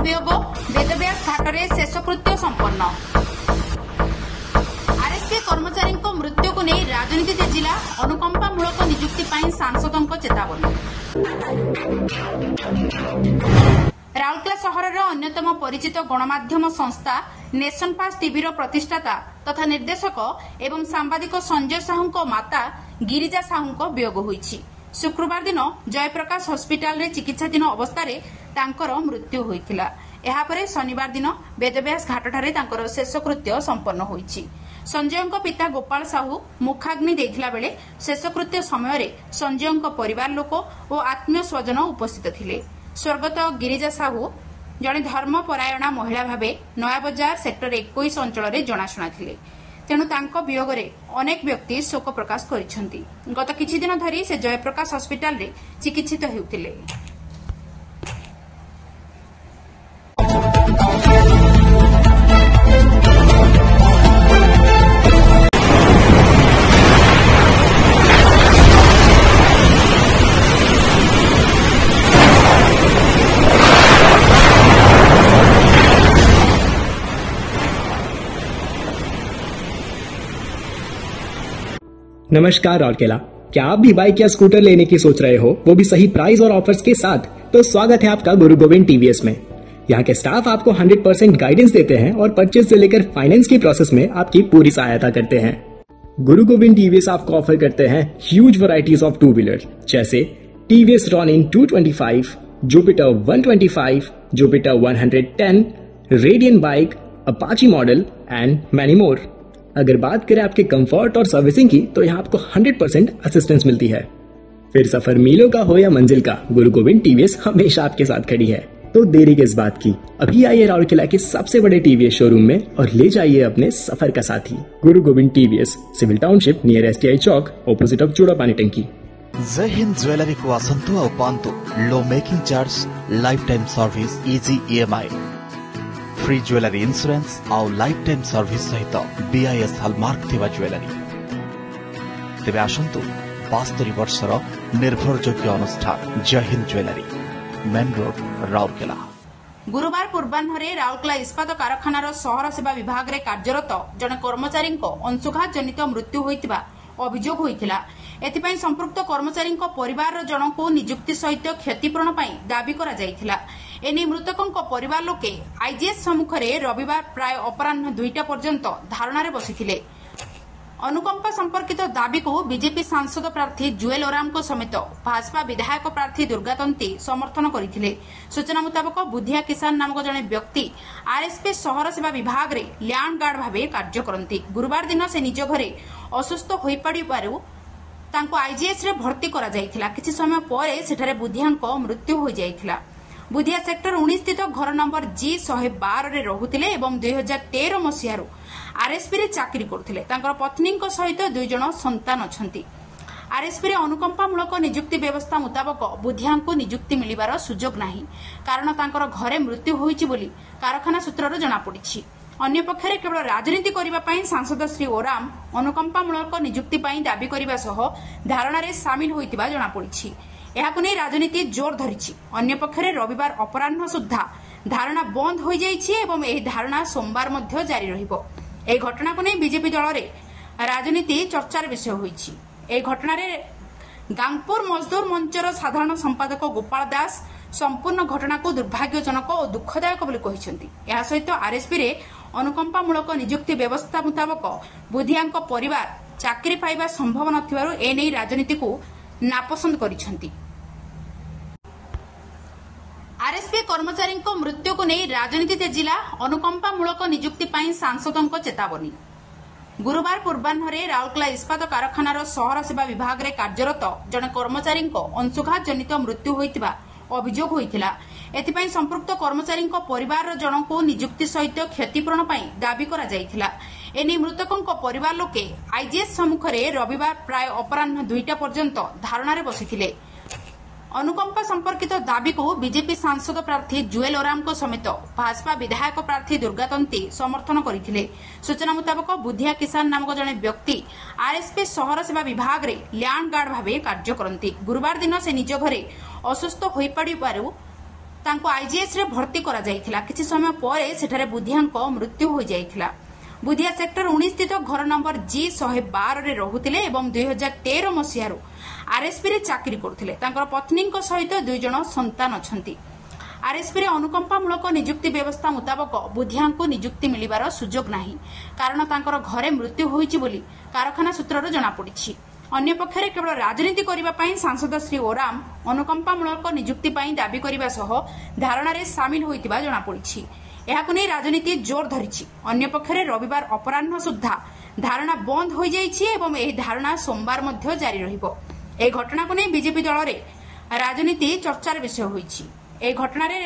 वियोग वेदव्यास घाट में शेषकृत्य संपन्न। आरएसपी कर्मचारी मृत्यु को नहीं राजनीति तेजिला अनुकंपामूलक नियुक्ति सांसदों चेतावनी। राउरकेला सहर अन्यतम परिचित गणमाध्यम संस्था नेशन फास्ट टीवी प्रतिष्ठाता तथा निर्देशक एवं सांबादिक संजय साहू माता गिरिजा साहू वियोग होईछि। शुक्रवार दिन जयप्रकाश हॉस्पिटल रे चिकित्साधीन अवस्था तांकर मृत्यु होइथिला। एहापरे शनिवार दिन वेदव्यास घाटठारे तांकर शेषकृत्य संपन्न होईछि। संजयଙ୍କ पिता गोपाल साहू मुखाग्नि देथिला बेले शेषकृत्य समय संजयଙ୍କ परिवार लोक और आत्मीय स्वजन उपस्थित थिले। स्वर्गत गिरिजा साहू जड़े धर्मपरायणा महिला भावे नयाबजार सेक्टर 21 अंचल में जनाशुना थिले। तेणु तांको वियोग रे अनेक व्यक्ति शोक प्रकाश करिसेंती। गत किछि दिन धरी से जयप्रकाश हॉस्पिटल रे चिकित्सित हेउथिले। नमस्कार राउरकेला, क्या आप भी बाइक या स्कूटर लेने की सोच रहे हो, वो भी सही प्राइस और ऑफर्स के साथ? तो स्वागत है आपका गुरु गोविंद टीवीएस में। यहाँ के स्टाफ आपको 100% गाइडेंस देते हैं और परचेज से लेकर फाइनेंस की प्रोसेस में आपकी पूरी सहायता करते हैं। गुरु गोविंद टीवीएस आपको ऑफर करते हैं huge varieties of two wheeler जैसे TVS Ronin 225, Jupiter 125, Jupiter 110, Radeon bike, Apache model and many more. अगर बात करें आपके कंफर्ट और सर्विसिंग की, तो यहाँ आपको 100% असिस्टेंस मिलती है। फिर सफर मीलों का हो या मंजिल का, गुरु गोविंद टीवीएस हमेशा आपके साथ खड़ी है। तो देरी किस बात की, अभी आइए राउरकेला के सबसे बड़े टीवीएस शोरूम में और ले जाइए अपने सफर का साथी। Guru Gobind TVS, civil township near STI चौक, ऑपोजिट ऑफ चूड़ा पानी टंकी। जय हिंद ज्वेलरी को आसंतु और पांतु low making charge, lifetime service, easy EMI, free jewellery insurance और लाइफ टाइम सर्विस सहित BIS हॉलमार्क थिबा ज्वेलरी। तेबे आसंतु 72 वर्षर निर्भरयोग्य अनुष्ठान Jai Hind jewellery, main road, Rourkela. गुरुवार पूर्वाह्न राउरकेला इस्पात कारखानार सहर सेवा विभाग रे कार्यरत जने कर्मचारी अंशुघात जनित मृत्यु होइतिबा अभियोग होइतिला। एथिपाई संपृक्त कर्मचारी परिवार जनक नियुक्ति सहित क्षतिपूरण दाबी करा जाइथिला। एने मृतकों परिवार लोके आईजीएस सम्मुख में रविवार प्राय अपराह्न 2टा पर्यंत धारणा रे बसिथिले। अनुकंपा संपर्कित दाबी को बीजेपी सांसद प्रार्थी जुएल ओराम समेत भाजपा विधायक प्रार्थी दुर्गातंती समर्थन करथिले। सूचना मुताबक बुधिया किसान नामक जने व्यक्ति आरएसपी सहर सेवा विभाग रे लैंड गार्ड भावे कार्य करती। गुरुवार दिन से निज घरे असुस्थ होई पड़िबारु तांको आईजीएस रे भर्ती करा जाइथिला। किछि समय परे सेठारे बुधियाଙ୍କ मृत्यु हो जाइथिला। बुधिया सेक्टर 19 स्थित घर नंबर G112 रे रहुथिले एवं 2013 मसिहारु आरएसपी रे चाकरी करथिले। तांकर पत्नीଙ୍କ सहित 2 जण संतान अछंती। आरएसपी रे अनुकंपामूलक नियुक्ति व्यवस्था मुताबक बुधियाଙ୍କୁ नियुक्ति मिलिबार सुजोग नाही, कारण तांकर घरे मृत्यु होईछि बोली कारखाना सूत्रରୁ जणा पड़िछि। अन्य पक्षरे केवल राजनीति करिबा पई सांसद श्री ओराम अनुकंपामूलक नियुक्ति पई दाबी करिबा सह धारणा रे शामिल होइतिबा जणा पड़िछि। एहाकु नै राजनीति जोर धरिछि। अन्य पक्षरे रविवार अपराह्न सुद्धा धारणा बंद हो जाइछि एवं एही धारणा सोमवार मध्य जारी रहिबो। एही घटना को नै बीजेपी दल रे राजनीति चर्चार विषय होइछि। एही घटना रे गांगपुर मजदूर मंचर साधारण संपादक गोपाल दास संपूर्ण घटना को दुर्भाग्यजनक और दुखदायक बोली कहिसेंती। एहा सहित आरएसपी रे अनुकंपामूलक नियुक्ति व्यवस्था मुताबक बुधियाଙ୍କ परिवार चाकरी पाइबा संभव नथिबारु ए नै राजनीति को नापसंद करिसेंती। आरएसपी कर्मचारी मृत्यु को नहीं राजनीति तेजिला अनुकंपामूलक नियुक्ति सांसदों चेतावनी। गुरुवार पूर्वाह्न राउरकेला इस्पात कारखानार सहर सेवा विभाग रे कार्यरत जने कर्मचारी अंशुघात जनित मृत्यु होइतिबा अभियोग होइतिला। एथिपाई संपृक्त कर्मचारी परिवार जनक नियुक्ति सहित क्षतिपूरण दाबी करा जाइथिला। एने मृतकों परिवार लोके आईजीएस सम्मुख में रविवार प्राय अपराह्न 2टा पर्यंत धारणा रे बसिथिले। अनुकंपा संपर्कित दाबी को बीजेपी सांसद प्रार्थी जुएल ओराम समेत भाजपा विधायक प्रार्थी दुर्गातंती समर्थन करथिले। सूचना मुताबक बुधिया किसान नामक जने व्यक्ति आरएसपी सहर सेवा विभाग रे लैंड गार्ड भावे कार्य करती। गुरुवार दिन से निज घरे असुस्थ होई पड़िबारु ତାଙ୍କୁ ଆଇଜିଏଚ୍ ରେ ଭର୍ତ୍ତି କରାଯାଇଥିଲା। କିଛି ସମୟ ପରେ ସେଠାରେ ବୁଧିଆଙ୍କ ମୃତ୍ୟୁ ହୋଇଯାଇଥିଲା। ବୁଧିଆ ସେକ୍ଟର 19 ସ୍ଥିତ ଘର ନମ୍ବର G112 ରେ ରହୁଥିଲେ ଏବଂ 2013 ମସିହାରୁ ଆରଏସପି ରେ ଚାକିରି କରୁଥିଲେ। ତାଙ୍କର ପତ୍ନୀଙ୍କ ସହିତ 2 ଜଣ ସନ୍ତାନ ଅଛନ୍ତି। ଆରଏସପି ରେ ଅନୁକମ୍ପାମୂଳକ ନିଯୁକ୍ତି ବ୍ୟବସ୍ଥା ମୁତାବକ ବୁଧିଆଙ୍କୁ ନିଯୁକ୍ତି ମିଳିବାର ସୁଯୋଗ ନାହିଁ, କାରଣ ତାଙ୍କର ଘରେ ମୃତ୍ୟୁ ହୋଇଛି ବୋଲି କାରଖାନା ସୂତ୍ରରୁ ଜଣାପଡ଼ିଛି। ଅନ୍ୟପକ୍ଷରେ କେବଳ ରାଜନୀତି କରିବା ପାଇଁ ସାଂସଦ ଶ୍ରୀ ଓରାମ ଅନୁକମ୍ପାମୂଳକ ନିଯୁକ୍ତି ପାଇଁ ଦାବି କରିବା ସହ ଧାରଣାରେ ସାମିଲ ହୋଇଥିବା ଜଣାପଡ଼ିଛି। ଏହାକୁ ନେଇ ରାଜନୀତି ଜୋର ଧରିଛି। ଅନ୍ୟପକ୍ଷରେ ରବିବାର ଅପରାହ୍ନ ସୁଦ୍ଧା ଧାରଣା ବନ୍ଦ ହୋଇଯାଇଛି ଏବଂ ଏହି ଧାରଣା ସୋମବାର ମଧ୍ୟ ଜାରି ରହିବ। ଏହି ଘଟଣାକୁ ନେଇ ବିଜେପି ଦଳରେ ରାଜନୀତି ଚର୍ଚ୍ଚାର ବିଷୟ ହୋଇଛି। ଏହି ଘଟଣାରେ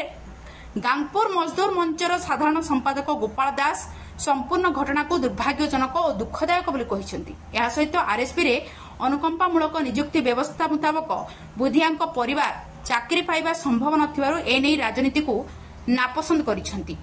ଗାଙ୍ଗପୁର ମଜଦୁର ମଞ୍ଚର ସାଧାରଣ ସମ୍ପାଦକ ଗୋପାଳ ଦାସ ସମ୍ପୂର୍ଣ୍ଣ ଘଟଣାକୁ ଦୁର୍ଭାଗ୍ୟଜନକ ଓ ଦୁଃଖଦାୟକ ବୋଲି କହିଛନ୍ତି। ଏହା ସହିତ ଆରଏସପିରେ ଅନୁକମ୍ପାମୂଳକ ନିଯୁକ୍ତି ବ୍ୟବସ୍ଥା ମୁତାବକ ବୁଧିଆଙ୍କ ପରିବାର ଚାକିରି ପାଇବା ସମ୍ଭବ ନଥିବାରୁ ଏନେଇ ରାଜନୀତିକୁ ନାପସନ୍ଦ କରିଛନ୍ତି।